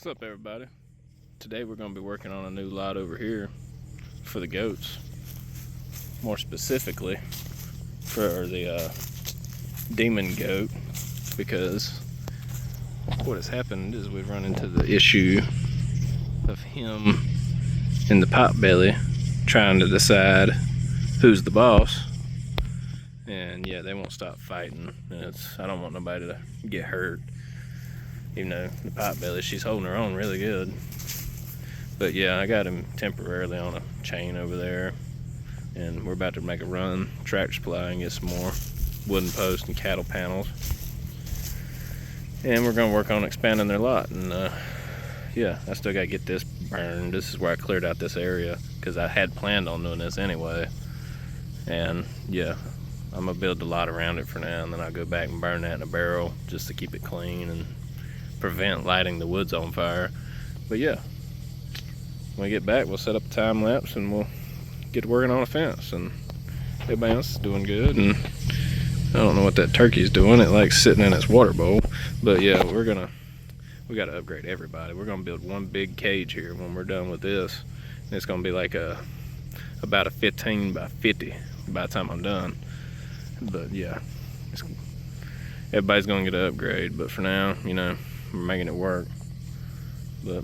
What's up, everybody? Today we're going to be working on a new lot over here for the goats. More specifically for the demon goat, because what has happened is we've run into the issue of him in the pot belly trying to decide who's the boss. And yeah, they won't stop fighting. And I don't want nobody to get hurt. Even though the pot belly, she's holding her own really good. But yeah, I got him temporarily on a chain over there, and we're about to make a run, Tractor Supply, and get some more wooden posts and cattle panels. And we're gonna work on expanding their lot. And yeah, I still gotta get this burned. This is where I cleared out this area because I had planned on doing this anyway. And yeah, I'm gonna build a lot around it for now, and then I'll go back and burn that in a barrel just to keep it clean and prevent lighting the woods on fire. But yeah, when we get back, we'll set up a time lapse and we'll get working on a fence. And everybody else is doing good, and I don't know what that turkey's doing. It likes sitting in its water bowl. But yeah, we gotta upgrade everybody. We're gonna build one big cage here when we're done with this. And it's gonna be like about a 15 by 50 by the time I'm done. But yeah, everybody's gonna get an upgrade. But for now, you know, we're making it work. But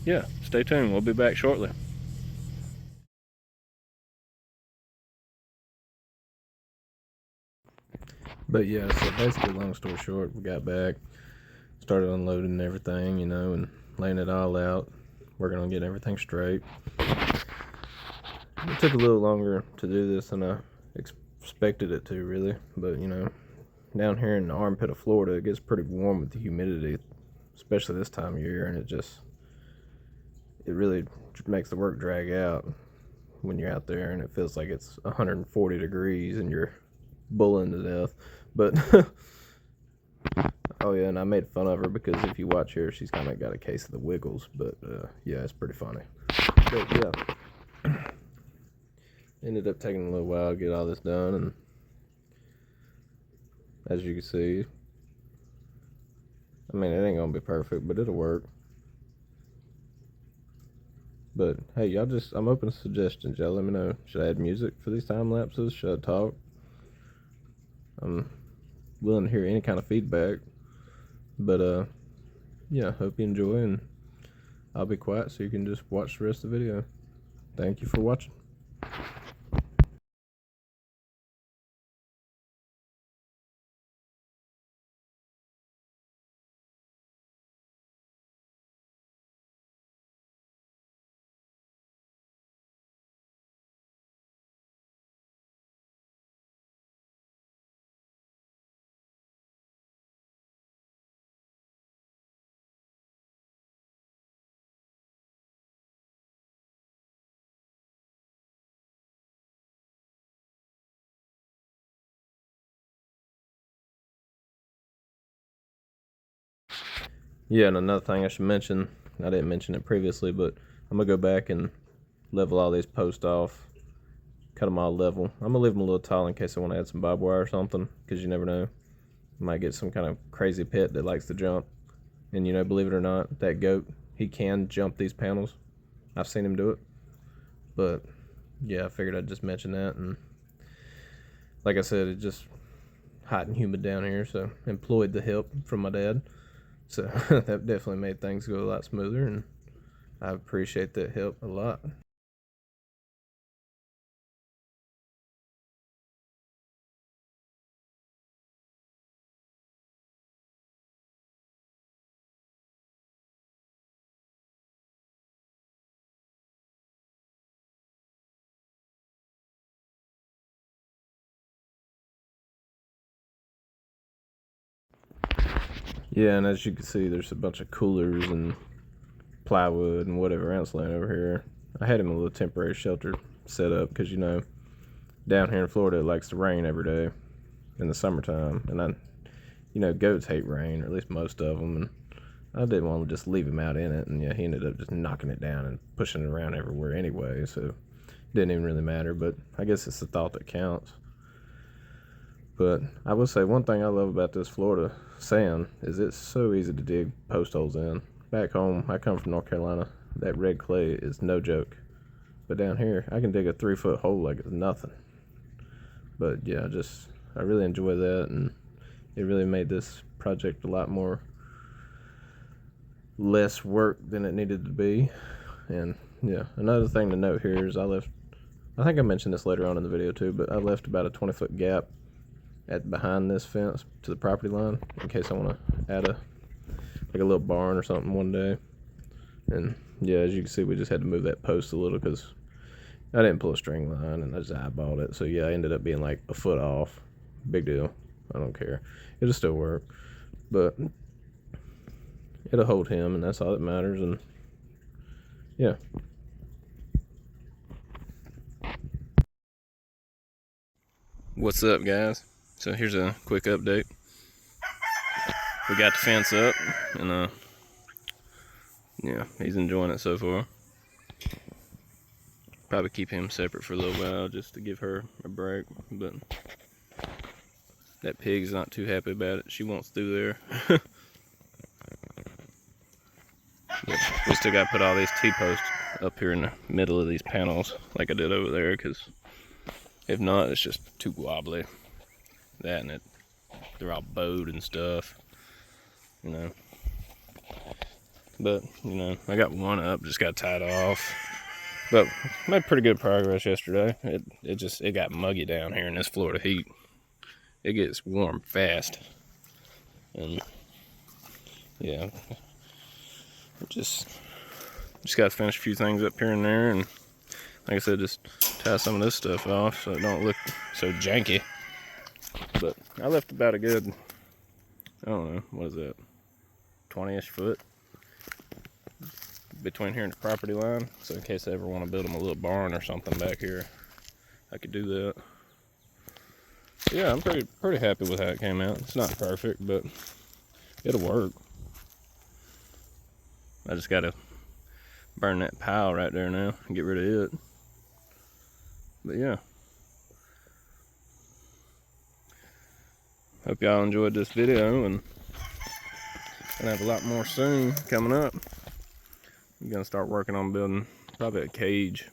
yeah, stay tuned. We'll be back shortly. But yeah, so basically, long story short, we got back, started unloading everything, you know, and laying it all out, working on getting everything straight. It took a little longer to do this than I expected it to, really. But you know, down here in the armpit of Florida, it gets pretty warm with the humidity, especially this time of year, and it really makes the work drag out when you're out there, and it feels like it's 140 degrees and you're bulling to death. But oh yeah, and I made fun of her because if you watch here, she's kind of got a case of the wiggles. But yeah, it's pretty funny. But yeah, ended up taking a little while to get all this done, and as you can see, I mean, it ain't gonna be perfect, but it'll work. But hey, I'm open to suggestions. Y'all let me know. Should I add music for these time lapses? Should I talk? I'm willing to hear any kind of feedback. But yeah, hope you enjoy, and I'll be quiet so you can just watch the rest of the video. Thank you for watching. Yeah, and another thing I should mention, I didn't mention it previously, but I'm gonna go back and level all these posts off, cut them all level. I'm gonna leave them a little tall in case I want to add some barbed wire or something, because you never know, you might get some kind of crazy pet that likes to jump. And you know, believe it or not, that goat, he can jump these panels. I've seen him do it. But yeah, I figured I'd just mention that. And like I said, it's just hot and humid down here, so employed the help from my dad. So that definitely made things go a lot smoother, and I appreciate that help a lot. Yeah, and as you can see, there's a bunch of coolers and plywood and whatever else laying over here. I had him a little temporary shelter set up because, you know, down here in Florida, it likes to rain every day in the summertime. And you know, goats hate rain, or at least most of them. And I didn't want to just leave him out in it. And yeah, he ended up just knocking it down and pushing it around everywhere anyway. So it didn't even really matter. But I guess it's the thought that counts. But I will say one thing I love about this Florida sand is it's so easy to dig post holes in. back home, I come from North Carolina, that red clay is no joke. But down here, I can dig a 3-foot hole like it's nothing. But yeah, I really enjoy that, and it really made this project a lot more less work than it needed to be. And yeah, another thing to note here is I think I mentioned this later on in the video too, but I left about a 20-foot gap behind this fence to the property line in case I want to add like a little barn or something one day. And yeah, as you can see, we just had to move that post a little because I didn't pull a string line and I just eyeballed it. So yeah, I ended up being like a foot off. Big deal. I don't care. It'll still work, but it'll hold him, and that's all that matters. And yeah. What's up, guys? So here's a quick update. We got the fence up, and yeah, he's enjoying it so far. Probably keep him separate for a little while just to give her a break, but that pig's not too happy about it. She wants through there. But we still got to put all these T-posts up here in the middle of these panels like I did over there, because if not, it's just too wobbly. That and they're all bowed and stuff, you know. But, you know, I got one up, just got tied off. But made pretty good progress yesterday. It got muggy down here in this Florida heat. It gets warm fast. And yeah, just got to finish a few things up here and there, and like I said, just tie some of this stuff off so it don't look so janky. But I left about a good, I don't know, what is that, 20-ish foot between here and the property line, so in case I ever want to build them a little barn or something back here, I could do that. Yeah, I'm pretty happy with how it came out. It's not perfect, but it'll work. I just gotta burn that pile right there now and get rid of it. But yeah, hope y'all enjoyed this video, and gonna have a lot more soon coming up. I'm gonna start working on building probably a cage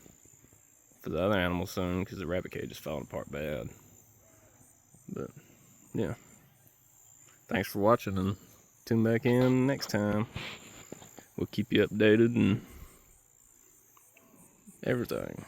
for the other animals soon, because the rabbit cage is falling apart bad. But yeah, thanks for watching, and tune back in next time. We'll keep you updated and everything.